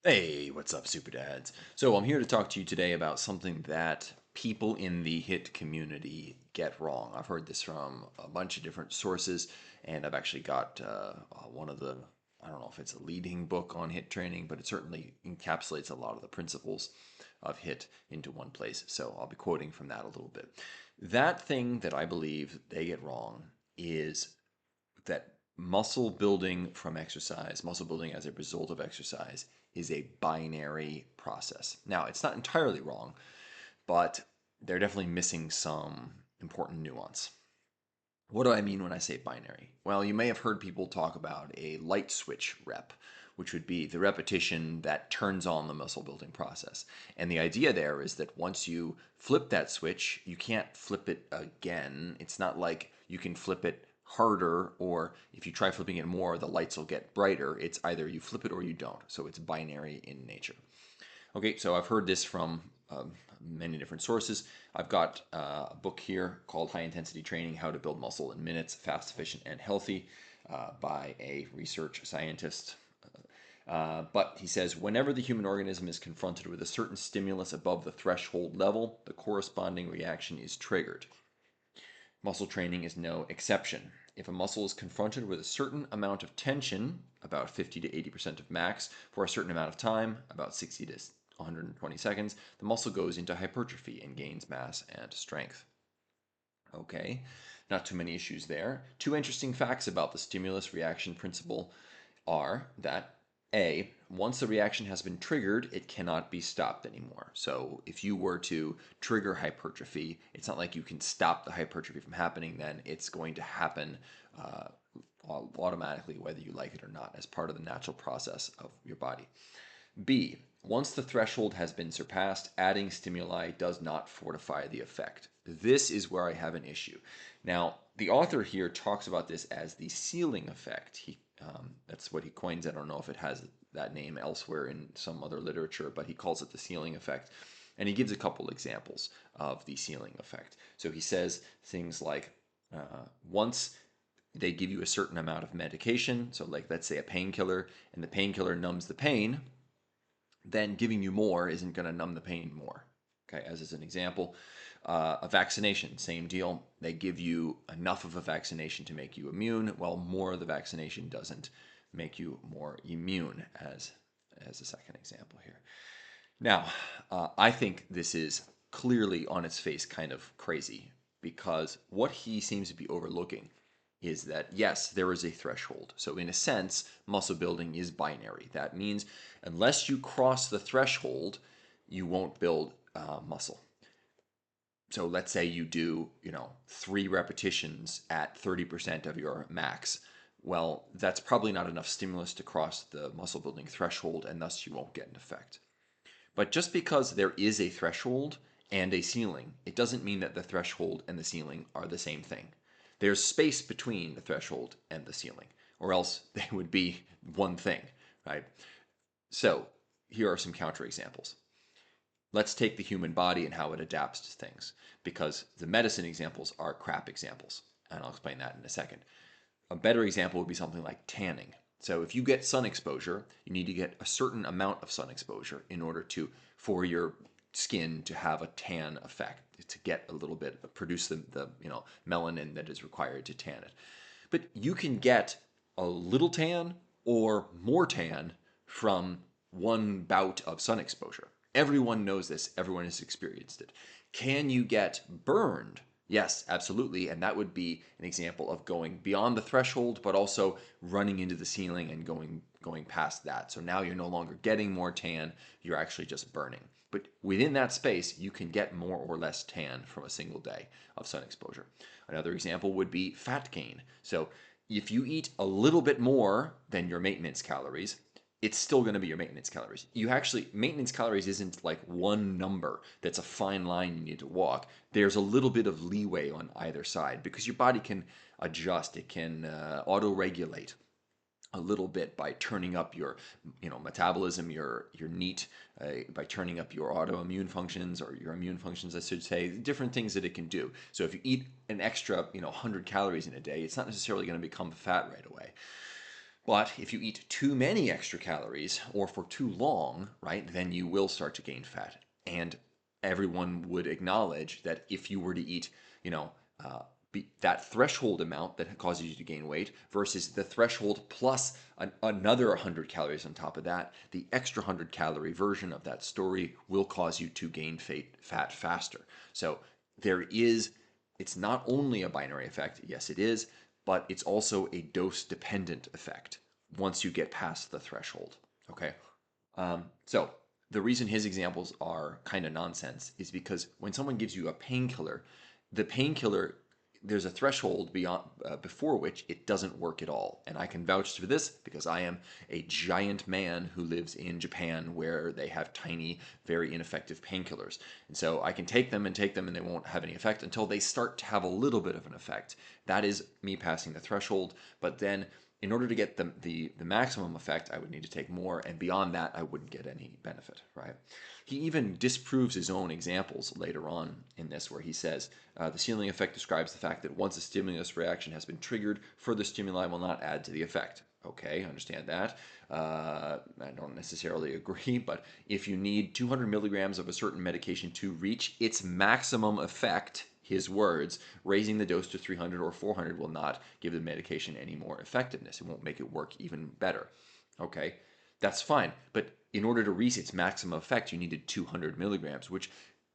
Hey, what's up, Superdads? So, I'm here to talk to you today about something that people in the HIT community get wrong. I've heard this from a bunch of different sources, and I've actually got one of the, I don't know if it's a leading book on HIT training, but it certainly encapsulates a lot of the principles of HIT into one place. So, I'll be quoting from that a little bit. That thing that I believe they get wrong is that muscle building from exercise, muscle building as a result of exercise, is a binary process. Now, it's not entirely wrong, but they're definitely missing some important nuance. What do I mean when I say binary? Well, you may have heard people talk about a light switch rep, which would be the repetition that turns on the muscle building process. And the idea there is that once you flip that switch, you can't flip it again. It's not like you can flip it harder, or if you try flipping it more, the lights will get brighter. It's either you flip it or you don't. So it's binary in nature. Okay, so I've heard this from many different sources. I've got a book here called High Intensity Training: How to Build Muscle in Minutes, Fast, Efficient, and Healthy by a research scientist. But he says, whenever the human organism is confronted with a certain stimulus above the threshold level, the corresponding reaction is triggered. Muscle training is no exception. If a muscle is confronted with a certain amount of tension, about 50 to 80% of max, for a certain amount of time, about 60 to 120 seconds, the muscle goes into hypertrophy and gains mass and strength. Okay, not too many issues there. Two interesting facts about the stimulus reaction principle are that A, once the reaction has been triggered, it cannot be stopped anymore. So if you were to trigger hypertrophy, it's not like you can stop the hypertrophy from happening, then it's going to happen automatically, whether you like it or not, as part of the natural process of your body. B, once the threshold has been surpassed, adding stimuli does not fortify the effect. This is where I have an issue. Now, the author here talks about this as the ceiling effect. That's what he coins. I don't know if it has that name elsewhere in some other literature, but he calls it the ceiling effect. And he gives a couple examples of the ceiling effect. So he says things like once they give you a certain amount of medication, so like let's say a painkiller, and the painkiller numbs the pain, then giving you more isn't going to numb the pain more. Okay, as is an example, a vaccination, same deal. They give you enough of a vaccination to make you immune, while more of the vaccination doesn't make you more immune, as a second example here. Now, I think this is clearly on its face kind of crazy, because what he seems to be overlooking is that, yes, there is a threshold. So, in a sense, muscle building is binary. That means unless you cross the threshold, you won't build muscle. So, let's say you do, 3 repetitions at 30% of your max. Well, that's probably not enough stimulus to cross the muscle building threshold, and thus you won't get an effect. But just because there is a threshold and a ceiling, it doesn't mean that the threshold and the ceiling are the same thing. There's space between the threshold and the ceiling, or else they would be one thing, right? So here are some counterexamples. Let's take the human body and how it adapts to things, because the medicine examples are crap examples, and I'll explain that in a second. A better example would be something like tanning. So if you get sun exposure, you need to get a certain amount of sun exposure in order for your skin to have a tan effect, to get a little bit, produce the melanin that is required to tan it. But you can get a little tan or more tan from one bout of sun exposure. Everyone knows this, everyone has experienced it. Can you get burned? Yes, absolutely. And that would be an example of going beyond the threshold, but also running into the ceiling and going past that. So now you're no longer getting more tan, you're actually just burning. But within that space, you can get more or less tan from a single day of sun exposure. Another example would be fat gain. So if you eat a little bit more than your maintenance calories, it's still going to be your maintenance calories. Maintenance calories isn't like one number that's a fine line you need to walk. There's a little bit of leeway on either side because your body can adjust. It can auto-regulate a little bit by turning up your metabolism, your NEAT, by turning up your autoimmune functions, or your immune functions, I should say, different things that it can do. So if you eat an extra 100 calories in a day, it's not necessarily going to become fat right away. But if you eat too many extra calories or for too long, right, then you will start to gain fat. And everyone would acknowledge that if you were to eat, you know, that threshold amount that causes you to gain weight versus the threshold plus another 100 calories on top of that, the extra 100-calorie version of that story will cause you to gain fat faster. So it's not only a binary effect, yes it is, but it's also a dose-dependent effect once you get past the threshold. Okay, so the reason his examples are kind of nonsense is because when someone gives you a painkiller, the painkiller, there's a threshold before which it doesn't work at all. And I can vouch for this because I am a giant man who lives in Japan where they have tiny, very ineffective painkillers. And so I can take them and they won't have any effect until they start to have a little bit of an effect. That is me passing the threshold. But then in order to get the maximum effect, I would need to take more, and beyond that, I wouldn't get any benefit, right? He even disproves his own examples later on in this, where he says, the ceiling effect describes the fact that once a stimulus reaction has been triggered, further stimuli will not add to the effect. Okay, understand that. I don't necessarily agree, but if you need 200 milligrams of a certain medication to reach its maximum effect, his words, raising the dose to 300 or 400 will not give the medication any more effectiveness. It won't make it work even better. Okay, that's fine. But in order to reach its maximum effect, you needed 200 milligrams, which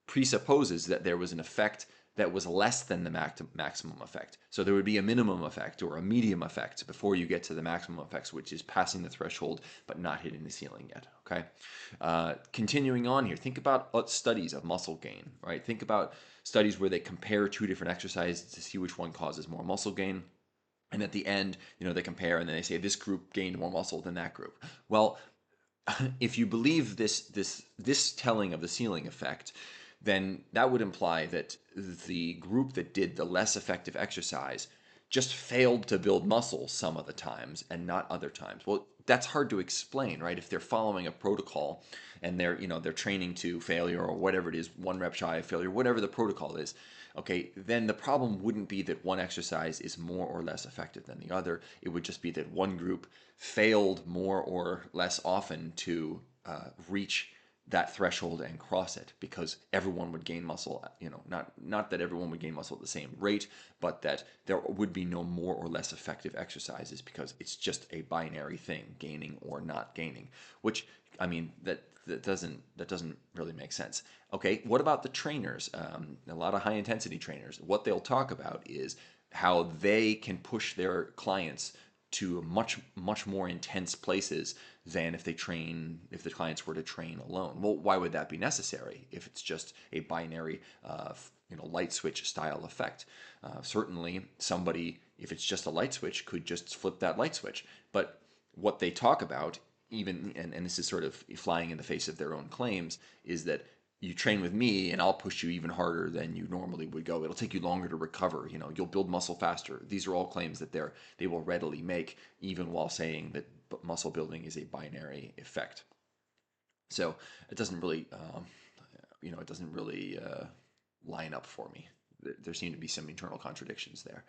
presupposes that there was an effect that was less than the maximum effect. So there would be a minimum effect or a medium effect before you get to the maximum effects, which is passing the threshold but not hitting the ceiling yet. Okay. Continuing on here, think about studies of muscle gain. Right. Think about studies where they compare two different exercises to see which one causes more muscle gain. And at the end, they compare and then they say this group gained more muscle than that group. Well, if you believe this telling of the ceiling effect, then that would imply that the group that did the less effective exercise just failed to build muscle some of the times and not other times. Well, that's hard to explain, right? If they're following a protocol and they're training to failure or whatever it is, 1 rep shy of failure, whatever the protocol is, okay, then the problem wouldn't be that one exercise is more or less effective than the other. It would just be that one group failed more or less often to reach that threshold and cross it, because everyone would gain muscle, not that everyone would gain muscle at the same rate, but that there would be no more or less effective exercises because it's just a binary thing, gaining or not gaining, which, I mean, that doesn't really make sense. Okay, what about the trainers? A lot of high intensity trainers, what they'll talk about is how they can push their clients to much more intense places than if the clients were to train alone. Well, why would that be necessary if it's just a binary light switch style effect? Certainly somebody, if it's just a light switch, could just flip that light switch. But what they talk about, even, and this is sort of flying in the face of their own claims, is that you train with me and I'll push you even harder than you normally would go. It'll take you longer to recover. You'll build muscle faster. These are all claims that they will readily make, even while saying that muscle building is a binary effect. So it doesn't really, line up for me. There seem to be some internal contradictions there.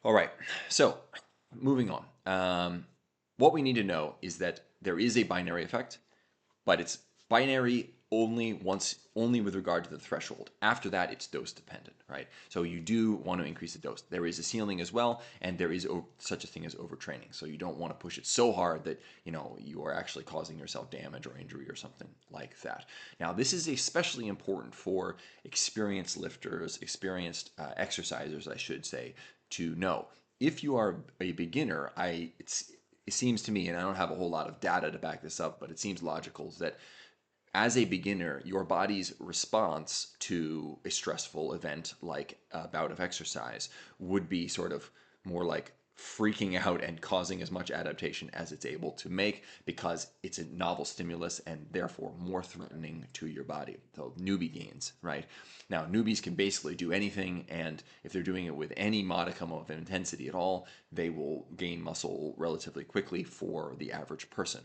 All right. So moving on. What we need to know is that there is a binary effect, but it's binary only with regard to the threshold. After that, it's dose dependent, right? So you do want to increase the dose. There is a ceiling as well, and there is such a thing as overtraining. So you don't want to push it so hard that you are actually causing yourself damage or injury or something like that. Now, this is especially important for experienced lifters, experienced exercisers, I should say, to know. If you are a beginner, it seems to me, and I don't have a whole lot of data to back this up, but it seems logical, that as a beginner, your body's response to a stressful event like a bout of exercise would be sort of more like freaking out and causing as much adaptation as it's able to make, because it's a novel stimulus and therefore more threatening to your body. So newbie gains, right? Now, newbies can basically do anything, and if they're doing it with any modicum of intensity at all, they will gain muscle relatively quickly for the average person.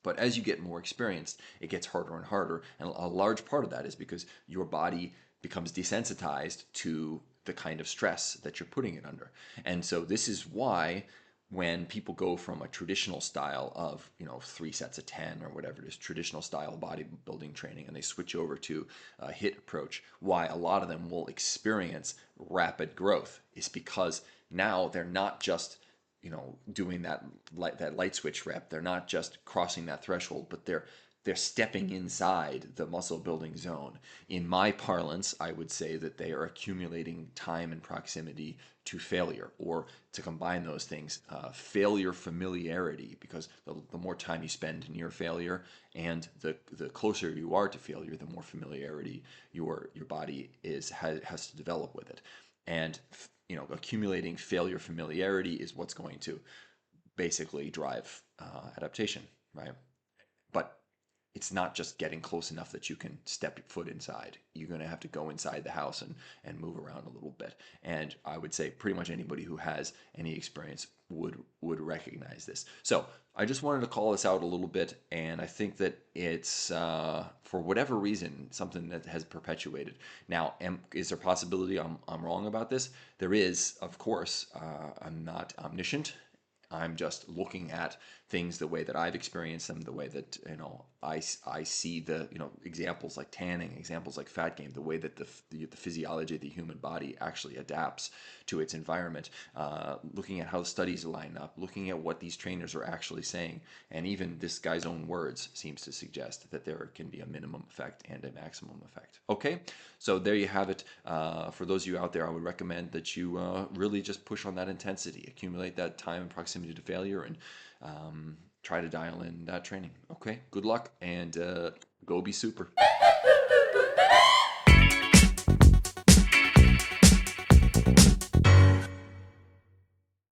But as you get more experienced, it gets harder and harder. And a large part of that is because your body becomes desensitized to the kind of stress that you're putting it under. And so this is why when people go from a traditional style of 3 sets of 10 or whatever it is, traditional style bodybuilding training, and they switch over to a HIIT approach, why a lot of them will experience rapid growth is because now they're not just doing that light switch rep, they're not just crossing that threshold, but they're stepping inside the muscle building zone. In my parlance, I would say that they are accumulating time and proximity to failure, or to combine those things, failure familiarity, because the more time you spend near failure and the closer you are to failure, the more familiarity your body has to develop with it. And accumulating failure familiarity is what's going to basically drive adaptation, right? But it's not just getting close enough that you can step your foot inside. You're going to have to go inside the house and move around a little bit. And I would say pretty much anybody who has any experience would recognize this. So I just wanted to call this out a little bit, and I think that it's for whatever reason something that has perpetuated. Now, is there a possibility I'm wrong about this? There is, of course. I'm not omniscient. I'm just looking at things the way that I've experienced them, the way that I see the examples like tanning, examples like fat gain, the way that the physiology of the human body actually adapts to its environment, looking at how the studies line up, looking at what these trainers are actually saying, and even this guy's own words seems to suggest that there can be a minimum effect and a maximum effect. Okay, so there you have it. For those of you out there, I would recommend that you really just push on that intensity, accumulate that time and proximity to failure, and try to dial in that training. Okay, good luck, and go be super.